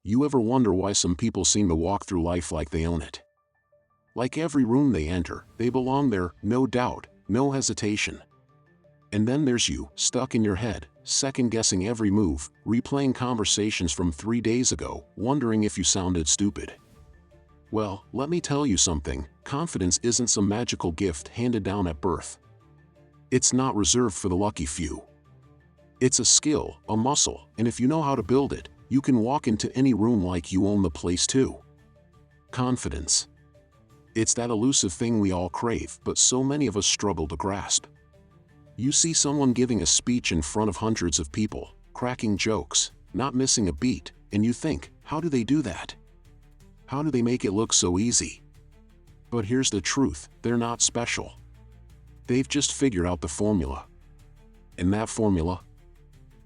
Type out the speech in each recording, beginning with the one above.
You ever wonder why some people seem to walk through life like they own it? Like every room they enter, they belong there, no doubt, no hesitation. And then there's you, stuck in your head, second-guessing every move, replaying conversations from 3 days ago, wondering if you sounded stupid. Well, let me tell you something, confidence isn't some magical gift handed down at birth. It's not reserved for the lucky few. It's a skill, a muscle, and if you know how to build it, you can walk into any room like you own the place too. Confidence. It's that elusive thing we all crave, but so many of us struggle to grasp. You see someone giving a speech in front of hundreds of people, cracking jokes, not missing a beat, and you think, how do they do that? How do they make it look so easy? But here's the truth, they're not special. They've just figured out the formula. And that formula?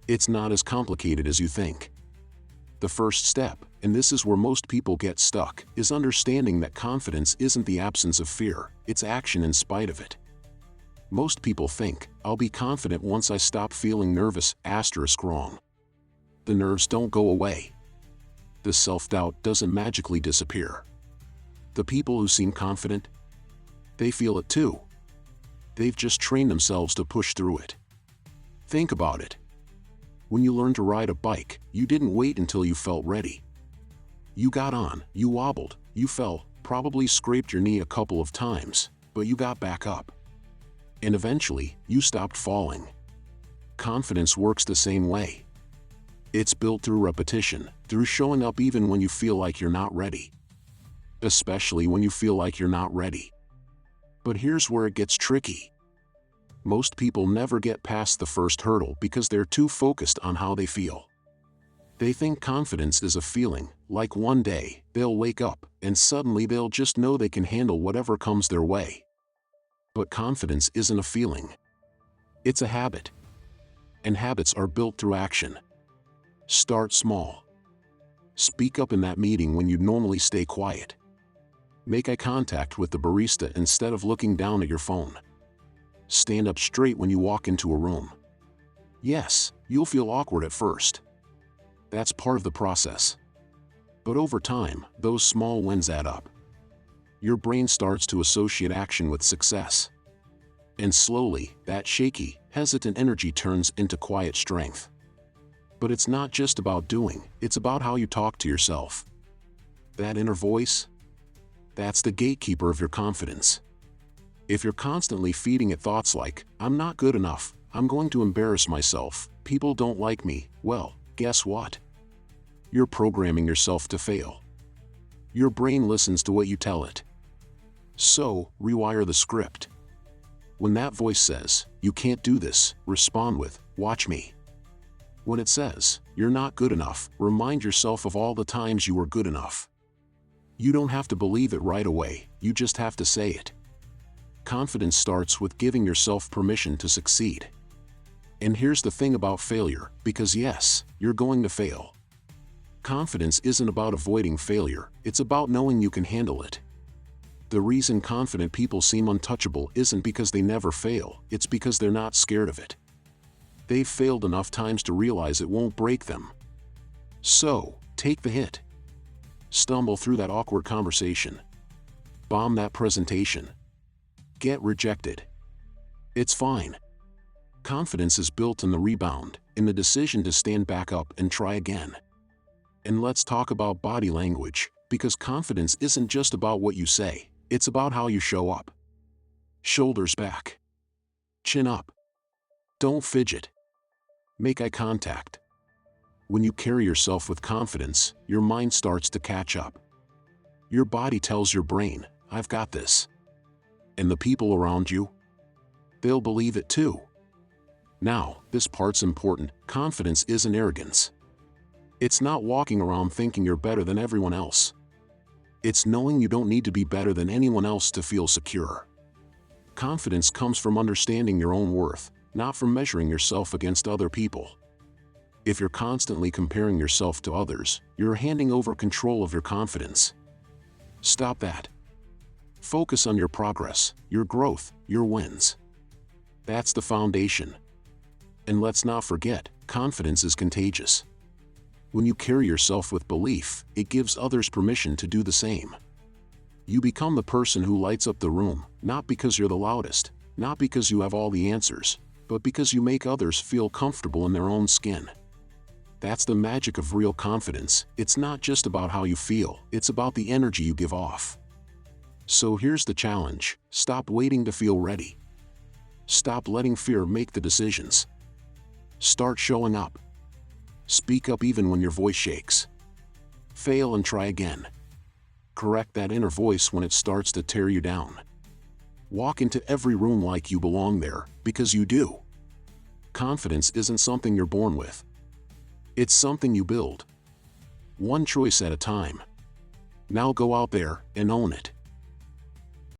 It's not as complicated as you think. The first step, and this is where most people get stuck, is understanding that confidence isn't the absence of fear, it's action in spite of it. Most people think, I'll be confident once I stop feeling nervous, wrong. The nerves don't go away. The self-doubt doesn't magically disappear. The people who seem confident, they feel it too. They've just trained themselves to push through it. Think about it. When you learned to ride a bike, you didn't wait until you felt ready. You got on, you wobbled, you fell, probably scraped your knee a couple of times, but you got back up. And eventually, you stopped falling. Confidence works the same way. It's built through repetition, through showing up even when you feel like you're not ready. Especially when you feel like you're not ready. But here's where it gets tricky. Most people never get past the first hurdle because they're too focused on how they feel. They think confidence is a feeling, like one day, they'll wake up, and suddenly they'll just know they can handle whatever comes their way. But confidence isn't a feeling. It's a habit. And habits are built through action. Start small. Speak up in that meeting when you'd normally stay quiet. Make eye contact with the barista instead of looking down at your phone. Stand up straight when you walk into a room. Yes, you'll feel awkward at first. That's part of the process. But over time, those small wins add up. Your brain starts to associate action with success. And slowly, that shaky, hesitant energy turns into quiet strength. But it's not just about doing, it's about how you talk to yourself. That inner voice? That's the gatekeeper of your confidence. If you're constantly feeding it thoughts like, I'm not good enough, I'm going to embarrass myself, people don't like me, well, guess what? You're programming yourself to fail. Your brain listens to what you tell it. So, rewire the script. When that voice says, you can't do this, respond with, watch me. When it says, you're not good enough, remind yourself of all the times you were good enough. You don't have to believe it right away, you just have to say it. Confidence starts with giving yourself permission to succeed. And here's the thing about failure, because yes, you're going to fail. Confidence isn't about avoiding failure, it's about knowing you can handle it. The reason confident people seem untouchable isn't because they never fail, it's because they're not scared of it. They've failed enough times to realize it won't break them. So, take the hit. Stumble through that awkward conversation. Bomb that presentation. Get rejected. It's fine. Confidence is built in the rebound, in the decision to stand back up and try again. And let's talk about body language, because confidence isn't just about what you say, it's about how you show up. Shoulders back. Chin up. Don't fidget. Make eye contact. When you carry yourself with confidence, your mind starts to catch up. Your body tells your brain, I've got this. And the people around you? They'll believe it too. Now, this part's important, confidence isn't arrogance. It's not walking around thinking you're better than everyone else. It's knowing you don't need to be better than anyone else to feel secure. Confidence comes from understanding your own worth, not from measuring yourself against other people. If you're constantly comparing yourself to others, you're handing over control of your confidence. Stop that. Focus on your progress, your growth, your wins. That's the foundation. And let's not forget, confidence is contagious. When you carry yourself with belief, it gives others permission to do the same. You become the person who lights up the room, not because you're the loudest, not because you have all the answers, but because you make others feel comfortable in their own skin. That's the magic of real confidence. It's not just about how you feel, it's about the energy you give off. So here's the challenge: stop waiting to feel ready. Stop letting fear make the decisions. Start showing up. Speak up even when your voice shakes. Fail and try again. Correct that inner voice when it starts to tear you down. Walk into every room like you belong there, because you do. Confidence isn't something you're born with. It's something you build. One choice at a time. Now go out there and own it.